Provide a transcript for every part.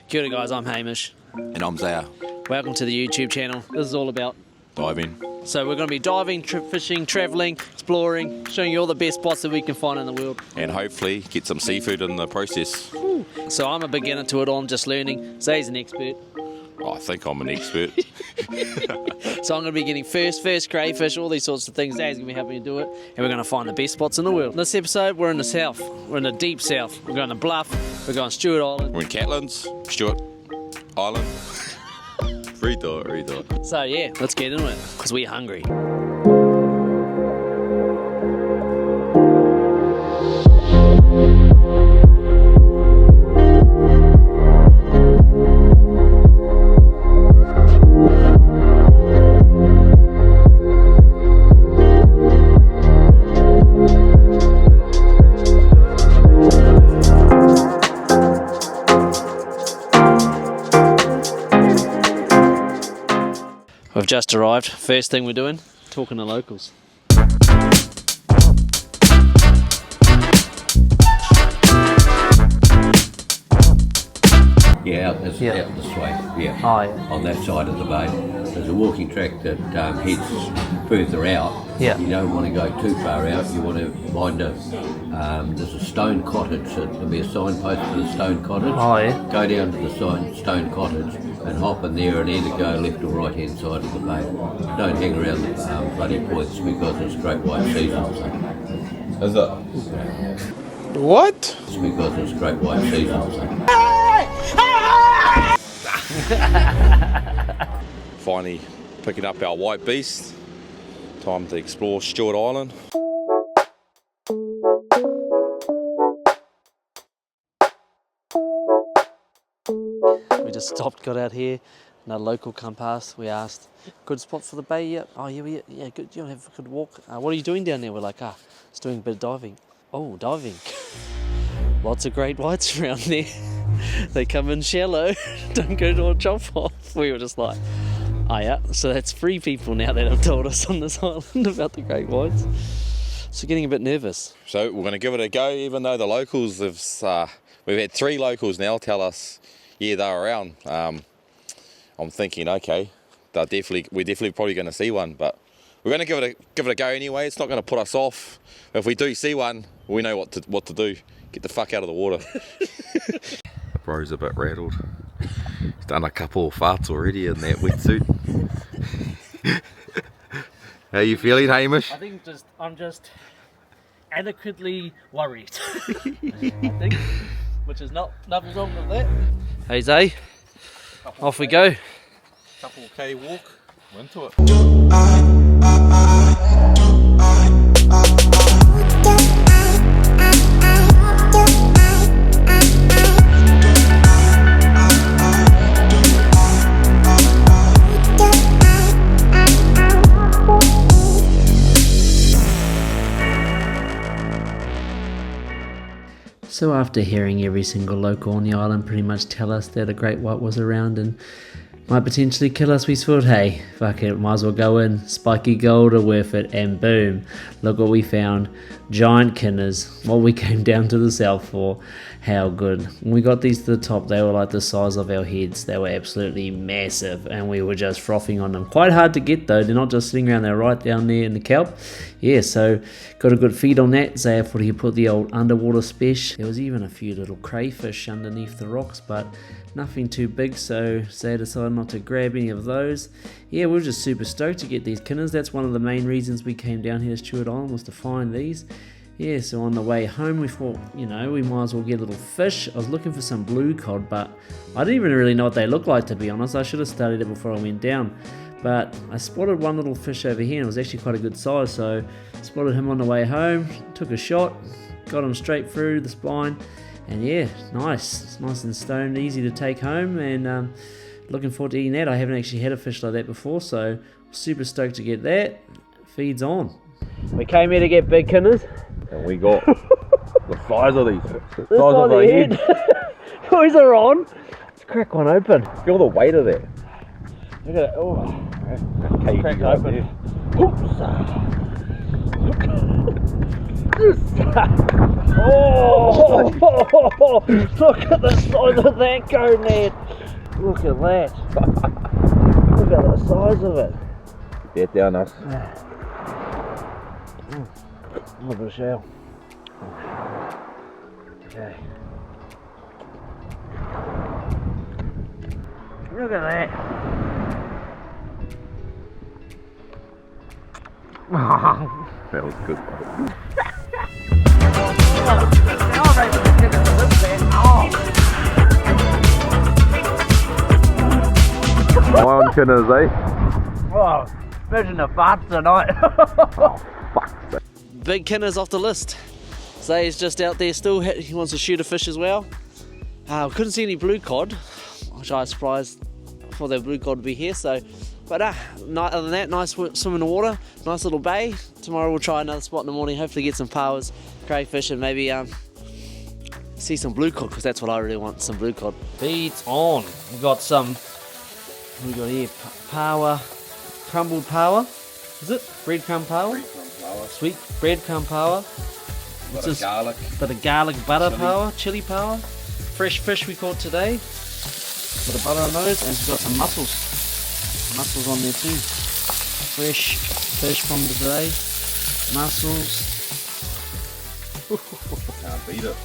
Kia ora guys, I'm Hamish. And I'm Zaya. Welcome to the YouTube channel. This is all about Diving. So we're going to be diving, fishing, travelling, exploring, showing you all the best spots that we can find in the world. And hopefully get some seafood in the process. Ooh. So I'm a beginner to it all, I'm just learning. Zay's an expert. Oh, I think I'm an expert. So I'm going to be getting first crayfish, all these sorts of things. Zay's going to be helping me do it. And we're going to find the best spots in the world. In this episode, we're in the south. We're in the deep south. We're going to Bluff. We're going Stewart Island. We're in Catlins, Stewart Island. Read it. So yeah, let's get into it, because we're hungry. We've just arrived. First thing we're doing, talking to locals. Yeah, out this way. Yeah. Oh, yeah. On that side of the bay. There's a walking track that heads further out. Yeah. You don't want to go too far out. You want to find there's a stone cottage. There'll be a signpost for the stone cottage. Oh, yeah. Go down to the stone cottage and hop in there and either go left or right hand side of the bay. Don't hang around the bloody points because it's great white season. Is it? What? It's because it's great white season. Finally picking up our white beast. Time to explore Stewart Island. We just stopped, got out here, and a local come past. We asked, good spot for the bay yet? Oh yeah, good. You have a good walk. What are you doing down there? We're like, just doing a bit of diving. Oh, diving. Lots of great whites around there. They come in shallow. Don't go to a chop off. We were just like, oh yeah. So that's 3 people now that have told us on this island about the great whites. So getting a bit nervous. So we're going to give it a go, even though the locals have, we've had 3 locals now tell us, yeah, they're around. I'm thinking, okay, we're definitely probably going to see one, but we're going to give it a go anyway. It's not going to put us off. If we do see one, we know what to do. Get the fuck out of the water. Bro's a bit rattled. He's done a couple of farts already in that wetsuit. How you feeling, Hamish? I think I'm just adequately worried. I think, which is nothing wrong with that. Hey Zay, off we go. Couple of K walk, we're into it. So after hearing every single local on the island pretty much tell us that a great white was around and might potentially kill us, we thought, hey, fuck it, might as well go in. Spiky gold are worth it, and boom, look what we found. Giant Kinas, what we came down to the south for. How good. When we got these to the top, they were like the size of our heads. They were absolutely massive, and we were just frothing on them. Quite hard to get though, they're not just sitting around there, right down there in the kelp. Yeah, so got a good feed on that. Zaya thought he put the old underwater spesh. There was even a few little crayfish underneath the rocks, but nothing too big, so Zaya decided not to grab any of those. Yeah, we were just super stoked to get these Kinas. That's one of the main reasons we came down here to Stewart Island, was to find these. Yeah, so on the way home we thought, we might as well get a little fish. I was looking for some blue cod, but I didn't even really know what they looked like, to be honest. I should have studied it before I went down. But I spotted one little fish over here, and it was actually quite a good size, so spotted him on the way home, took a shot, got him straight through the spine, and yeah, nice. It's nice and stoned, easy to take home, and looking forward to eating that. I haven't actually had a fish like that before, so super stoked to get that. Feeds on. We came here to get big Kinas. And we got the size of these. The size of our head. Boys are on. Let's crack one open. Feel the weight of that. Look at it. Oh, Crack open. Oops. Oh, look at the size of that go, Ned. Look at that. Look at the size of it. Get down us. Look at the shell. Okay. Look at that. That was good. On Kinas, eh? Oh, imagine the farts tonight. Fuck. Big Kinas off the list. Zay's just out there still. He wants to shoot a fish as well. Couldn't see any blue cod, which I was surprised for the blue cod to be here. So, but other than that, nice swim in the water, nice little bay. Tomorrow we'll try another spot in the morning. Hopefully get some powers, crayfish, and maybe see some blue cod, because that's what I really want, some blue cod. Beads on. We've got some. What we got here? Power, crumbled power. Is it breadcrumb power? Sweet breadcrumb power. What's this? Garlic. Bit of garlic butter power, chili power. Fresh fish we caught today. Bit of butter on those, and we've got some mussels. Mussels on there too. Fresh fish from today. Mussels. Can't beat it.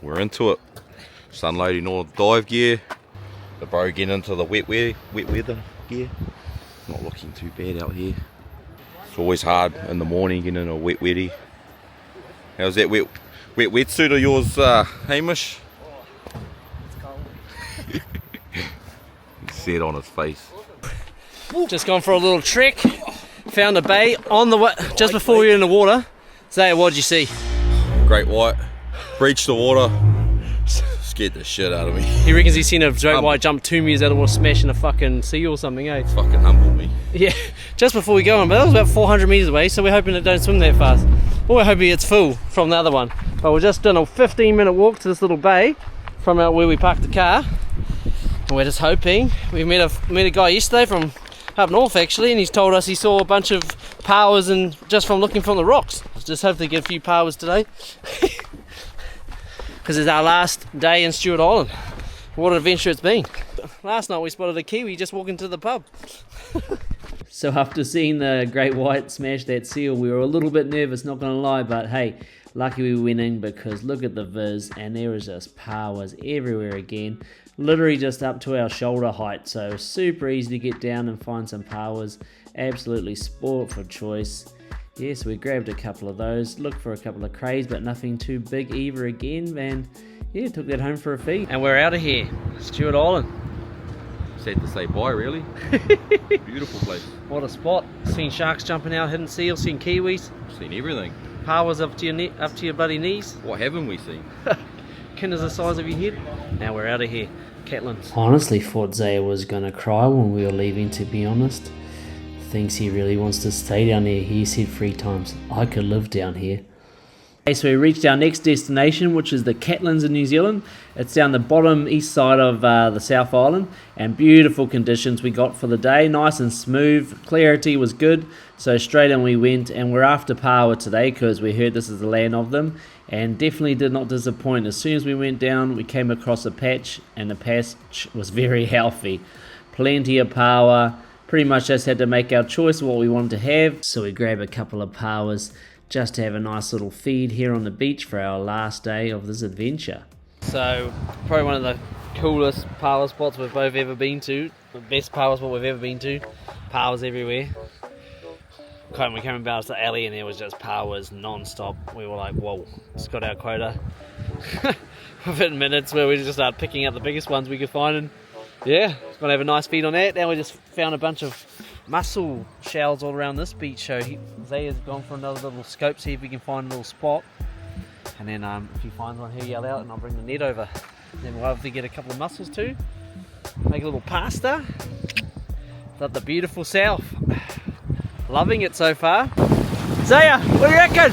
We're into it. Just unloading all the dive gear. The bro getting into the wet weather gear. Not looking too bad out here. It's always hard in the morning getting in a wet wetty. How's that wet wetsuit of yours, Hamish? It's cold. He said on his face. Just gone for a little trek. Found a bay on the way, just before we were in the water. Zaya, what did you see? Great white. Breached the water. Scared the shit out of me. He reckons he's seen a great white jump 2 meters out of the water, smashing a fucking seal or something, eh? Fucking humbled me. Yeah, just before we go on, but that was about 400 meters away, so we're hoping it don't swim that fast. Well, we're hoping it's full from the other one. But we're just doing a 15-minute walk to this little bay from out where we parked the car. And we're just hoping. We met a guy yesterday from up north actually, and he's told us he saw a bunch of powers and just from looking from the rocks. Just hopefully get a few powers today. Because it's our last day in Stewart Island. What an adventure it's been. Last night we spotted a kiwi just walking to the pub. So after seeing the great white smash that seal, we were a little bit nervous, not gonna lie, but hey, lucky we went in because look at the viz, and there was just powers everywhere again. Literally just up to our shoulder height, so super easy to get down and find some powers. Absolutely sport for choice. Yeah, so we grabbed a couple of those, looked for a couple of crays, but nothing too big either again, and yeah, took that home for a feed. And we're out of here, Stewart Island. Sad to say bye, really. Beautiful place. What a spot. Seen sharks jumping out, hidden seals, seen kiwis. Seen everything. Powers up to your bloody knees. What haven't we seen? Kinas the size of your head. Now we're out of here. Catlins. Honestly thought Zaya was gonna cry when we were leaving, to be honest. Thinks he really wants to stay down here. He said 3 times, I could live down here. Okay, so we reached our next destination, which is the Catlins in New Zealand. It's down the bottom east side of the South Island, and beautiful conditions we got for the day. Nice and smooth, clarity was good, so straight in we went, and we're after power today because we heard this is the land of them, and definitely did not disappoint. As soon as we went down, we came across a patch, and the patch was very healthy. Plenty of power. Pretty much just had to make our choice of what we wanted to have. So we grabbed a couple of powers just to have a nice little feed here on the beach for our last day of this adventure. So, probably one of the coolest power spots we've both ever been to. The best power spot we've ever been to. Powers everywhere. We came about the alley and there was just powers non-stop. We were like, whoa, just got our quota. Within minutes where we just started picking up the biggest ones we could find, and yeah, gonna have a nice feed on that. Now we just found a bunch of mussel shells all around this beach, so Zaya's gone for another little scope, see if we can find a little spot. And then if he finds one, he'll yell out and I'll bring the net over. Then we'll hopefully get a couple of mussels too. Make a little pasta. Love the beautiful south. Loving it so far. Zaya, what do you reckon?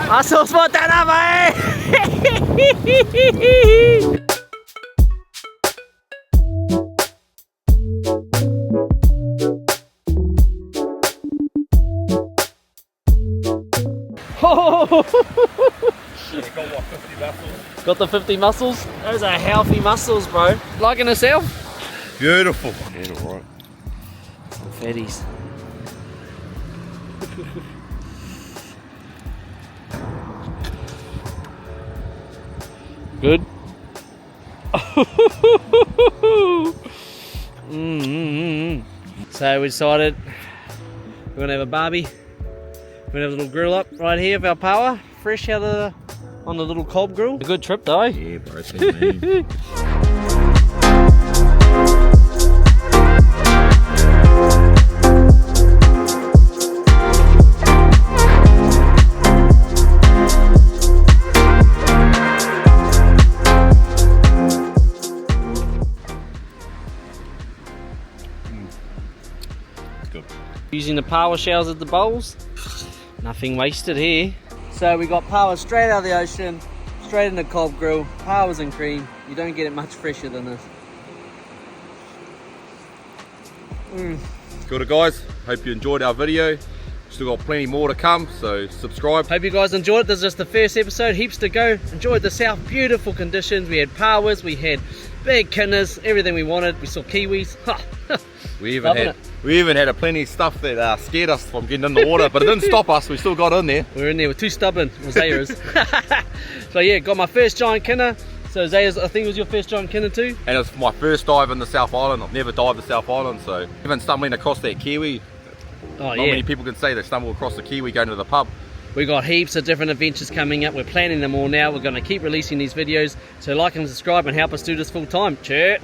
Muscles for dinner, mate! Got the 50 muscles? Those are healthy muscles, bro. Liking yourself? Beautiful. Yeah, all right. Some fatties. Good. So we decided we're gonna have a barbie. We're gonna have a little grill up right here of our power, fresh out of on the little cob grill. A good trip though. Yeah, bro, it's been mean. Good. Using the power showers at the bowls. Nothing wasted here. So we got power straight out of the ocean, straight in the cob grill, powers and cream. You don't get it much fresher than this. Kia ora guys, hope you enjoyed our video. Still got plenty more to come, so subscribe. Hope you guys enjoyed it. This is just the first episode, heaps to go. Enjoyed the south, beautiful conditions. We had powers, we had big Kinas, everything we wanted. We saw kiwis. We even had a plenty of stuff that scared us from getting in the water, but it didn't stop us. We still got in there. We were in there, we're too stubborn, Zaya is. So yeah, got my first giant Kina. So Zaya's, I think it was your first giant Kina too? And it's my first dive in the South Island. I've never dived the South Island, so even stumbling across that kiwi, not many people can say they stumble across the kiwi going to the pub. We got heaps of different adventures coming up. We're planning them all now. We're going to keep releasing these videos. So like and subscribe and help us do this full time. Cheers.